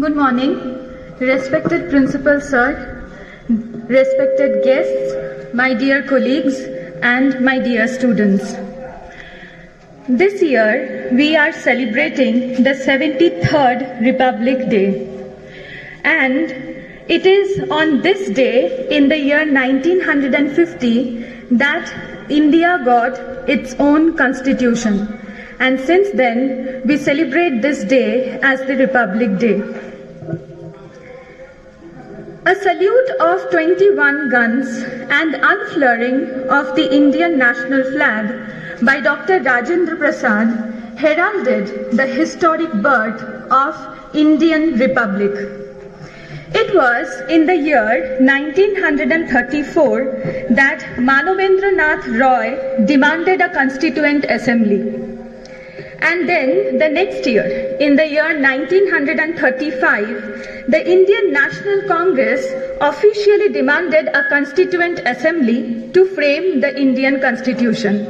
Good morning, respected Principal Sir, respected guests, my dear colleagues, and my dear students. This year, we are celebrating the 73rd Republic Day. And it is on this day, in the year 1950, that India got its own constitution. And since then, we celebrate this day as the Republic Day. A salute of 21 guns and unfurling of the Indian national flag by Dr. Rajendra Prasad heralded the historic birth of Indian Republic. It was in the year 1934 that Manavendra Roy demanded a constituent assembly. And then the next year, in the year 1935, the Indian National Congress officially demanded a constituent assembly to frame the Indian Constitution.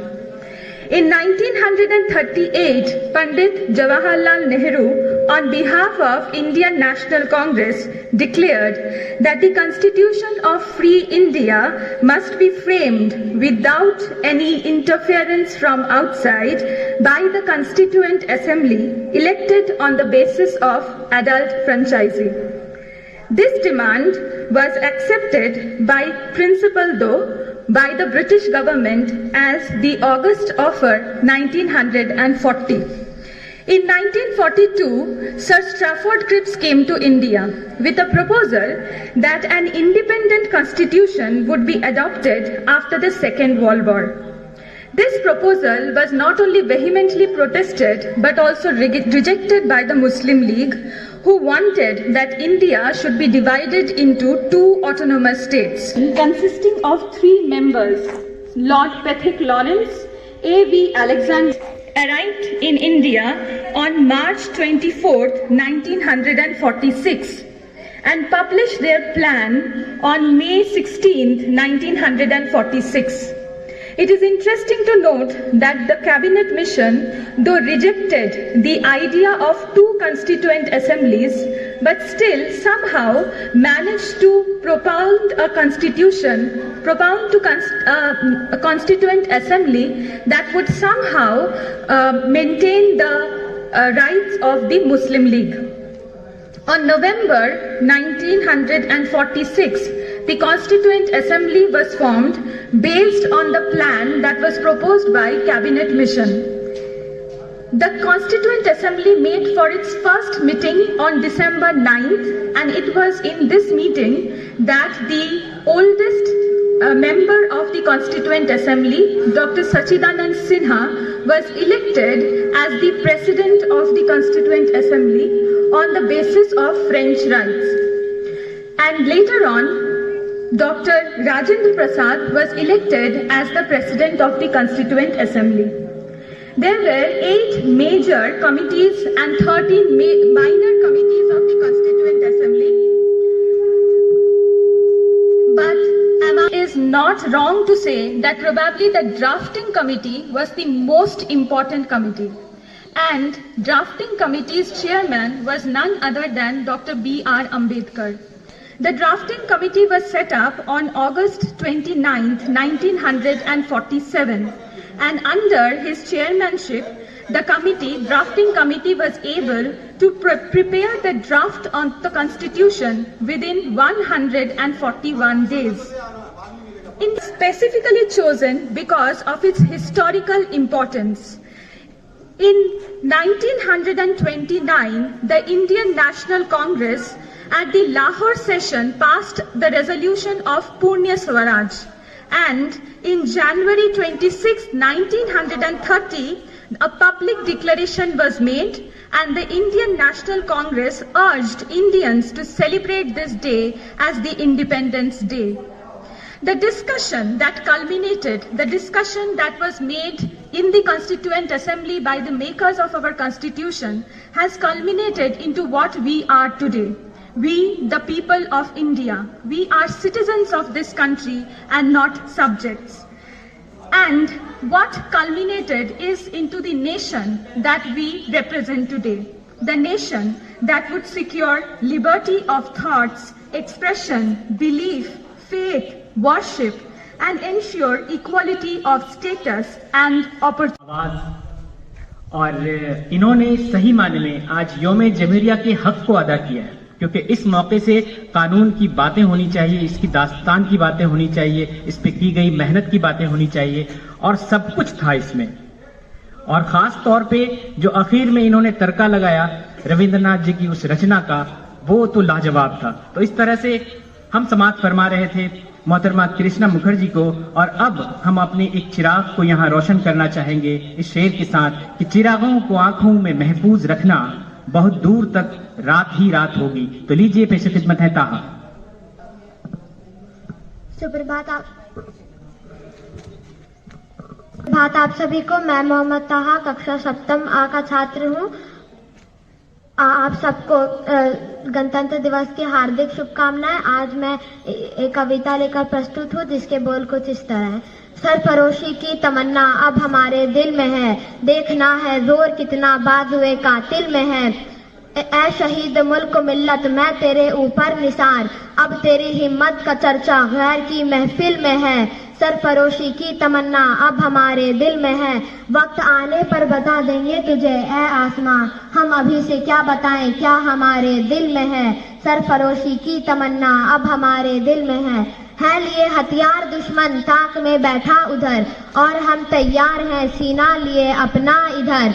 In 1938, Pandit Jawaharlal Nehru, on behalf of Indian National Congress, declared that the Constitution of Free India must be framed without any interference from outside by the Constituent Assembly elected on the basis of adult franchising. This demand was accepted by principle by the British government as the August Offer 1940. In 1942, Sir Stafford Cripps came to India with a proposal that an independent constitution would be adopted after the Second World War. This proposal was not only vehemently protested but also rejected by the Muslim League, who wanted that India should be divided into two autonomous states consisting of 3 members. Lord Pethick Lawrence, A.V. Alexander arrived in India on March 24, 1946 and published their plan on May 16, 1946. It is interesting to note that the Cabinet Mission, though rejected the idea of 2 constituent assemblies, but still somehow managed to propound a constituent assembly that would somehow maintain the rights of the Muslim League. On November 1946, the Constituent Assembly was formed based on the plan that was proposed by Cabinet Mission. The Constituent Assembly met for its first meeting on December 9th, and it was in this meeting that the oldest member of the Constituent Assembly, Dr. Sachidanand Sinha, was elected as the President of the Constituent Assembly on the basis of French rights. And later on, Dr. Rajendra Prasad was elected as the President of the Constituent Assembly. There were 8 major committees and 13 minor committees of the Constituent Assembly. But it is not wrong to say that probably the drafting committee was the most important committee. And drafting committee's chairman was none other than Dr. B.R. Ambedkar. The drafting committee was set up on August 29, 1947, and under his chairmanship, the drafting committee was able to prepare the draft on the Constitution within 141 days. It is specifically chosen because of its historical importance. In 1929, the Indian National Congress at the Lahore session passed the resolution of Purnya Swaraj, and in January 26, 1930, a public declaration was made, and the Indian National Congress urged Indians to celebrate this day as the Independence Day. The discussion that culminated, the discussion that was made in the Constituent Assembly by the makers of our Constitution, has culminated into what we are today. We, the people of India, we are citizens of this country and not subjects. And what culminated is into the nation that we represent today. The nation that would secure liberty of thoughts, expression, belief, faith, worship, and ensure equality of status and opportunity. और इन्होंने सही मायने में आज यौम जमहूरिया के हक को अदा किया है, क्योंकि इस मौके से कानून की बातें होनी चाहिए, इसकी दास्तान की बातें होनी चाहिए, इस पे की गई मेहनत की बातें होनी चाहिए, और सब कुछ था इसमें। और खास तौर पे जो आखिर में इन्होंने तड़का लगाया रविंद्रनाथ जी की उस रचना का, वो तो लाजवाब था। तो इस तरह से हम समाप्त फरमा रहे थे मोहतरमा कृष्णा मुखर्जी को, और अब हम अपने एक चिराग को यहाँ रोशन करना चाहेंगे इस शेर के साथ कि चिरागों को आंखों में महफूज रखना, बहुत दूर तक रात ही रात होगी। तो लीजिए पेश खिदमत है ताहा। सुप्रभात आप सभी को। मैं मोहम्मद ताहा कक्षा सप्तम आ का छात्र हूँ। आप सबको गणतंत्र दिवस की हार्दिक शुभकामनाएं। आज मैं एक कविता लेकर प्रस्तुत हूँ जिसके बोल कुछ इस तरह है। सरफरोशी की तमन्ना अब हमारे दिल में है, देखना है जोर कितना बाजुए कातिल में है। ऐ शहीद मुल्क मिल्लत मैं तेरे ऊपर निसार, अब तेरी हिम्मत का चर्चा गैर की महफिल में है। सरफरोशी की तमन्ना अब हमारे दिल में है, वक्त आने पर बता देंगे तुझे ऐ आसमां, हम अभी से क्या बताएं क्या हमारे दिल में है। सरफरोशी की तमन्ना अब हमारे दिल में है लिए हथियार दुश्मन ताक में बैठा उधर, और हम तैयार हैं सीना लिए अपना इधर।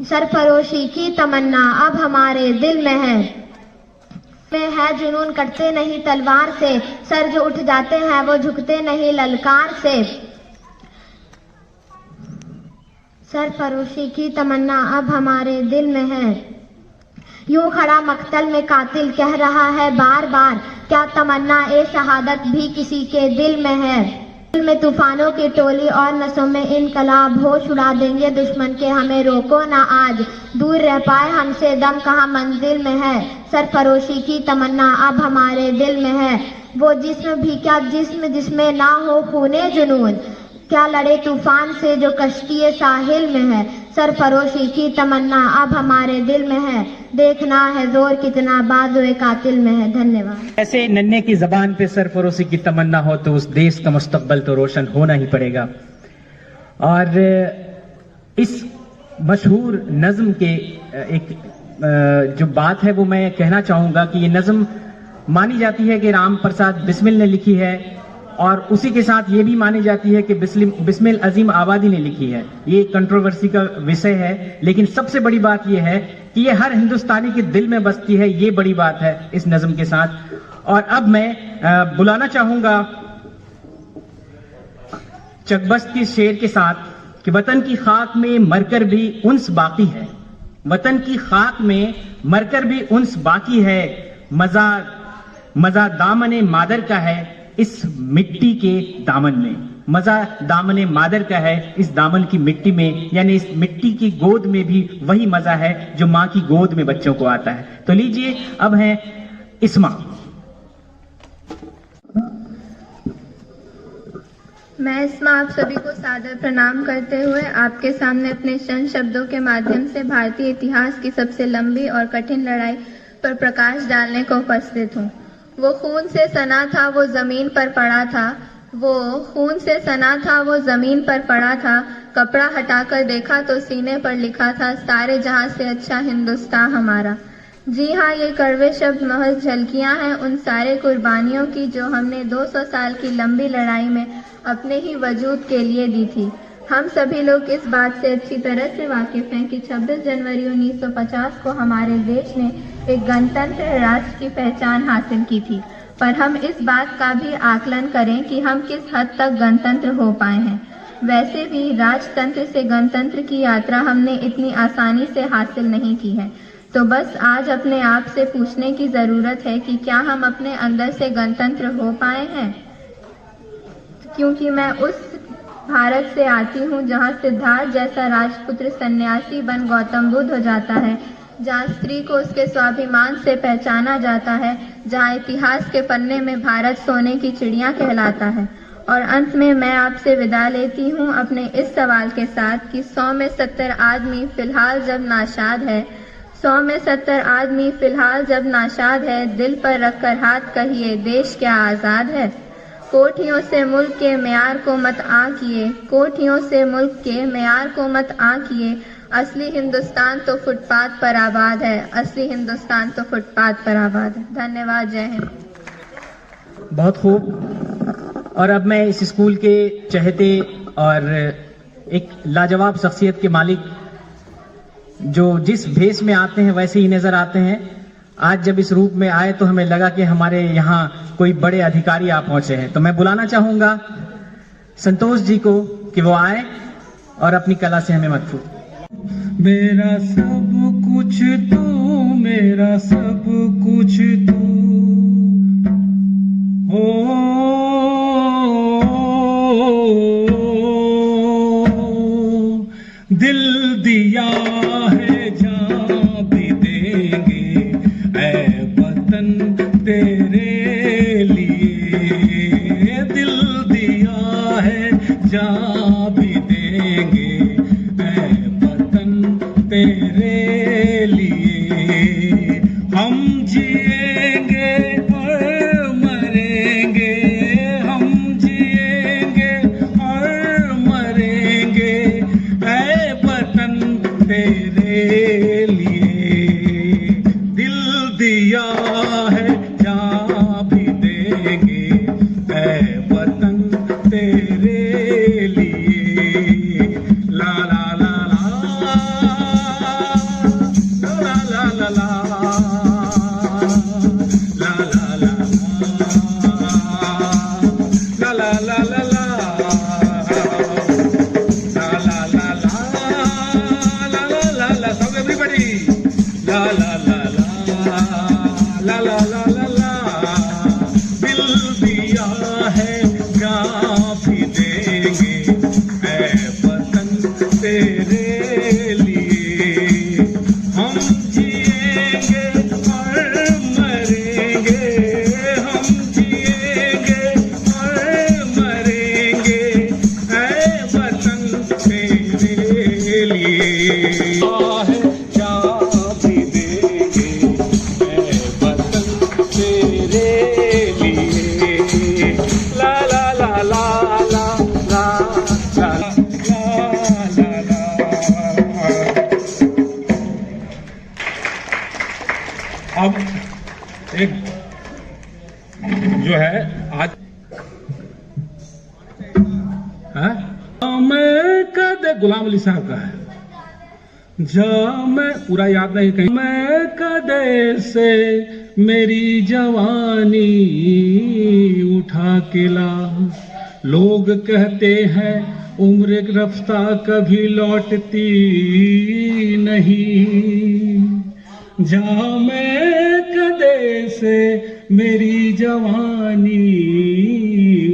सरफरोशी की तमन्ना अब हमारे दिल में है जुनून कटते नहीं तलवार से, सर जो उठ जाते हैं वो झुकते नहीं ललकार से। सरफरोशी की तमन्ना अब हमारे दिल में है। यूं खड़ा मक्तल में कातिल कह रहा है बार बार, क्या तमन्ना ए शहादत भी किसी के दिल में है। दिल में तूफानों की टोली और नसों में इनकलाब, होश उड़ा देंगे दुश्मन के हमें रोको ना आज, दूर रह पाए हमसे दम कहाँ मंजिल में है। सरफरोशी की तमन्ना अब हमारे दिल में है, वो जिस्म भी क्या जिस्म जिसमें ना हो खूने जुनून, क्या लड़े तूफान से जो कश्ती साहिल में है। सरफरोशी की तमन्ना अब हमारे दिल में है, देखना है जोर कितना बाजुए कातिल में है। धन्यवाद। ऐसे नन्हे की जबान पे सरफरोशी की तमन्ना हो तो उस देश का मुस्तकबल तो रोशन होना ही पड़ेगा। और इस मशहूर नज्म के एक जो बात है वो मैं कहना चाहूंगा कि ये नज्म मानी जाती है कि राम प्रसाद बिस्मिल ने लिखी है, और उसी के साथ ये भी मानी जाती है कि बिस्मिल अजीम आबादी ने लिखी है। ये कंट्रोवर्सी का विषय है, लेकिन सबसे बड़ी बात ये है कि ये हर हिंदुस्तानी के दिल में बसती है, ये बड़ी बात है इस नज्म के साथ। और अब मैं बुलाना चाहूंगा चकबस्त के शेर के साथ कि वतन की खाक में मरकर भी उन्स बाकी है, वतन की खाक में मरकर भी उन्स बाकी है, मजा दामने मादर का है इस मिट्टी के दामन में, मजा दामने मादर का है इस दामन की मिट्टी में, यानी इस मिट्टी की गोद में भी वही मजा है जो माँ की गोद में बच्चों को आता है। तो लीजिए अब है इस्मा। मैं इस्मा आप सभी को सादर प्रणाम करते हुए आपके सामने अपने चंद शब्दों के माध्यम से भारतीय इतिहास की सबसे लंबी और कठिन लड़ाई पर प्रकाश डालने को उपस्थित हूँ। वो खून से सना था वो जमीन पर पड़ा था, वो खून से सना था वो जमीन पर पड़ा था, कपड़ा हटाकर देखा तो सीने पर लिखा था सारे जहां से अच्छा हिंदुस्तान हमारा। जी हाँ, ये कड़वे शब्द महज झलकियां हैं उन सारे कुर्बानियों की जो हमने 200 साल की लंबी लड़ाई में अपने ही वजूद के लिए दी थी। हम सभी लोग इस बात से अच्छी तरह से वाकिफ हैं कि 26 जनवरी 1950 को हमारे देश ने एक गणतंत्र राष्ट्र की पहचान हासिल की थी, पर हम इस बात का भी आकलन करें कि हम किस हद तक गणतंत्र हो पाए हैं। वैसे भी राजतंत्र से गणतंत्र की यात्रा हमने इतनी आसानी से हासिल नहीं की है। तो बस आज अपने आप से पूछने की जरूरत है कि क्या हम अपने अंदर से गणतंत्र हो पाए हैं। क्योंकि मैं उस भारत से आती हूँ जहाँ सिद्धार्थ जैसा राजपुत्र सन्यासी बन गौतम बुद्ध हो जाता है, जहाँ स्त्री को उसके स्वाभिमान से पहचाना जाता है, जहाँ इतिहास के पन्ने में भारत सोने की चिड़िया कहलाता है। और अंत में मैं आपसे विदा लेती हूँ अपने इस सवाल के साथ कि 100 में 70 आदमी फिलहाल जब नाशाद है, 100 में 70 आदमी फिलहाल जब नाशाद है, दिल पर रखकर हाथ कहिए देश क्या आज़ाद है। कोठियों से मुल्क के मेयार को मत आंकिए, कोठियों से मुल्क के मेयार को मत आंकिए, असली हिंदुस्तान तो फुटपाथ पर आबाद है, असली हिंदुस्तान तो फुटपाथ पर आबाद है। धन्यवाद। जय हिंद। बहुत खूब। और अब मैं इस स्कूल के चहेते और एक लाजवाब शख्सियत के मालिक जो जिस भेष में आते हैं वैसे ही नजर आते हैं, आज जब इस रूप में आए तो हमें लगा कि हमारे यहाँ कोई बड़े अधिकारी आ पहुंचे हैं। तो मैं बुलाना चाहूंगा संतोष जी को कि वो आए और अपनी कला से हमें मदद। मेरा सब कुछ तू, मेरा सब कुछ तू हो, दिल दिया है जान भी देंगे ऐ वतन तेरे लिए, दिल दिया है जान भी देंगे ऐ वतन तेरे लिए। हम जिएंगे और मरेंगे, हम जिएंगे और मरेंगे ऐ वतन तेरे लिए, दिल दिया है जान भी देंगे ऐ वतन तेरे लिए। ला ला ला ला ला ला ला ला ला ला ला ला ला ला ला अब एक जो है आज मैं कदे गुलाम अली साहब का है, जब मैं पूरा याद नहीं कहीं, मैं कदे से मेरी जवानी उठा के ला, लोग कहते हैं उम्र रफ्ता कभी लौटती नहीं, जहाँ मैं कदे से मेरी जवानी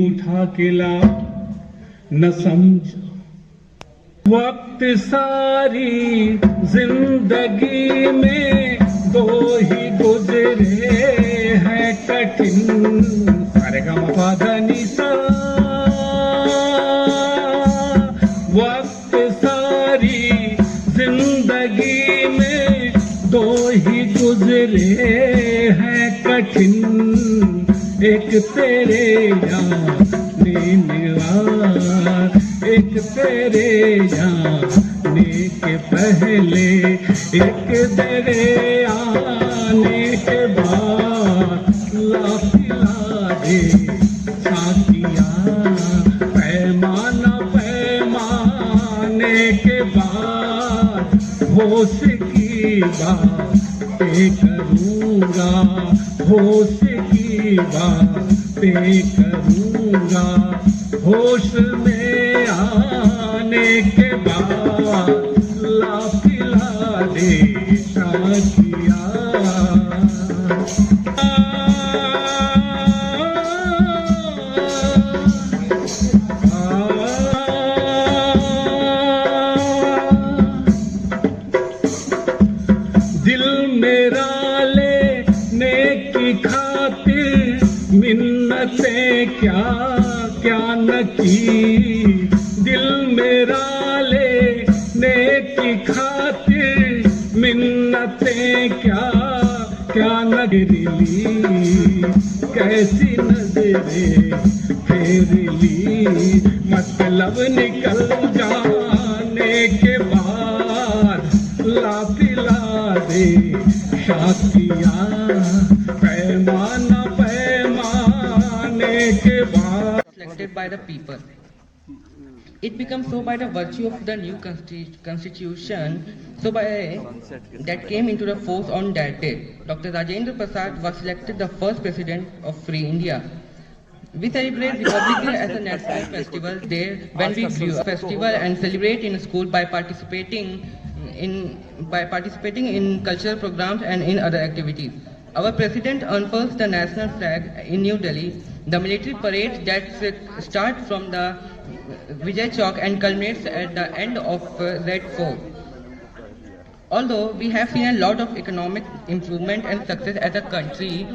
उठा के ला, न समझ वक्त सारी जिंदगी में दो ही गुजरे हैं कठिन, सारे का मफादनी सा, वक्त सारी जिंदगी में दो ही गुजरे हैं कठिन, एक तेरे जाने निवार, एक तेरे जाने के पहले, एक तेरे आने के बाद, ला पिला दे साथिया पैमाना, पैमाने के बाद होश की बातें करूँगा, होश की बातें करूँगा, होश में आने के बाद ला पिला दे साथिया। दिल मेरा लेने की खातिर मिन्नतें क्या क्या न की, दिल मेरा लेने की खातिर मिन्नतें दौलतें क्या क्या नगरीली, कैसी नजरें फेर ली, मतलब निकल जाने के बाद ला पिला दे शादिया, पैमाना पैमाने के बाद selected by the people. It becomes so by the virtue of the new constitution, so by that came into the force on that day. Dr. Rajendra Prasad was selected the first president of Free India. We celebrate Republic Day as a national festival day when we view a festival and celebrate in school by participating in cultural programs and in other activities. Our president unfurls the national flag in New Delhi. The military parade that starts from the Vijay Chowk and culminates at the end of Red Fort. Although we have seen a lot of economic improvement and success as a country,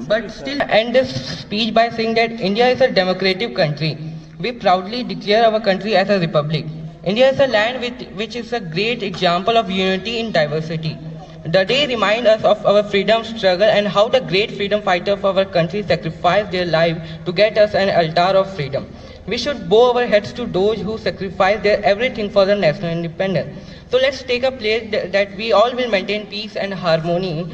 but still end this speech by saying that India is a democratic country. We proudly declare our country as a republic. India is a land which is a great example of unity in diversity. The day reminds us of our freedom struggle and how the great freedom fighters of our country sacrificed their life to get us an altar of freedom. We should bow our heads to those who sacrifice their everything for the national independence. So let's take a pledge that we all will maintain peace and harmony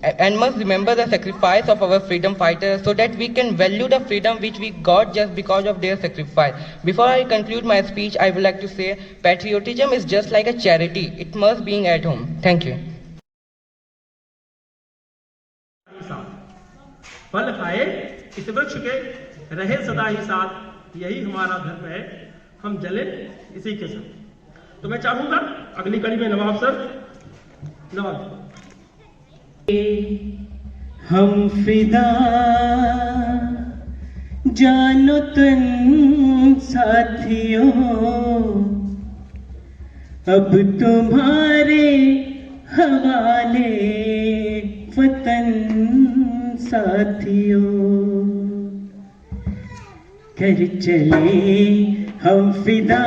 and must remember the sacrifice of our freedom fighters so that we can value the freedom which we got just because of their sacrifice. Before I conclude my speech, I would like to say patriotism is just like a charity. It must be at home. Thank you. फल खाए इस वृक्ष के, रहे सदा ही साथ, यही हमारा धर्म है, हम जले इसी के साथ। तो मैं चाहूंगा अगली कड़ी में नवाब सर, नवाब हम फिदा जानो तन साथियों, अब तुम्हारे हवाले वतन साथियों। कर चले हम फिदा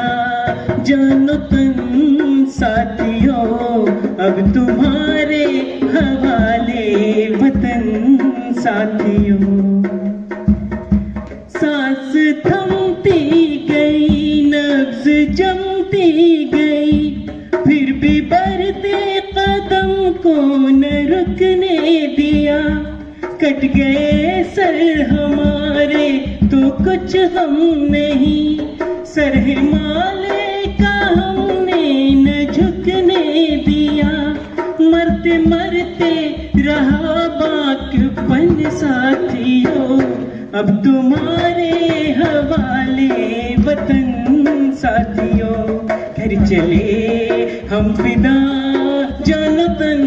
जानो तन साथियों, अब तुम्हारे हवाले वतन साथियों। सांस थमती गई, नब्ज जमती गई, फिर भी बढ़ते कदम को न रुकने दिया। कट गए सर हमारे तो कुछ हम नहीं, सर हिमालय का हमने न झुकने दिया। मरते मरते रहा बाकपन साथियों, अब तुम्हारे हवाले वतन साथियों। घर चले हम फिदा जानो तन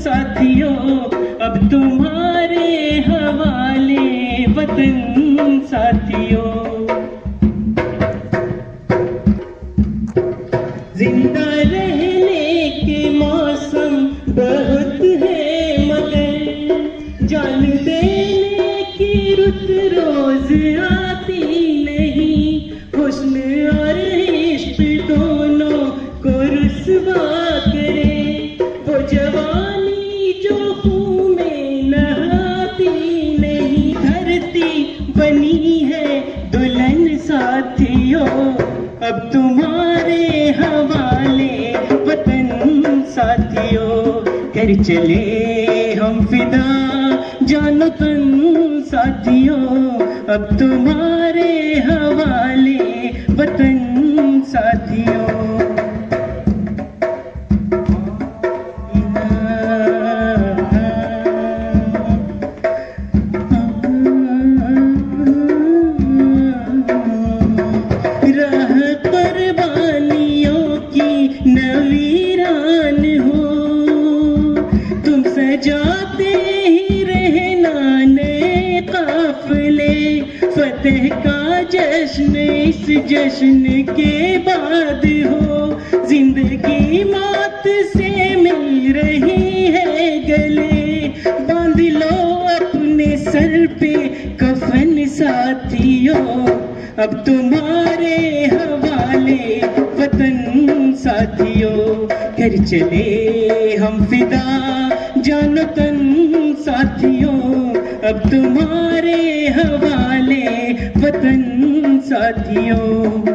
साथियों, अब तुम्हारे हवाले वतन साथियों। जिंदा रहने के मौसम बहुत है, मगर जान देने की रुत रोज आती नहीं। हुस्न और इश्क दोनों को रुसवा करे, वो जवानी जो खून में नहाती नहीं। धरती बनी है दुल्हन साथियों, अब तुम्हारे हवाले वतन साथियों। कर चले हम फिदा जानो तन साथियों, अब तुम्हारे हवाले वतन साथियों। जाते ही रहना नए काफिले, फतेह का जश्न इस जश्न के बाद हो। जिंदगी मौत से मिल रही है गले, बांध लो अपने सर पे कफन साथियों, अब तुम्हारे हवाले वतन साथियों। कर चले हम फिदा जानो तन साथियों, अब तुम्हारे हवाले वतन साथियों।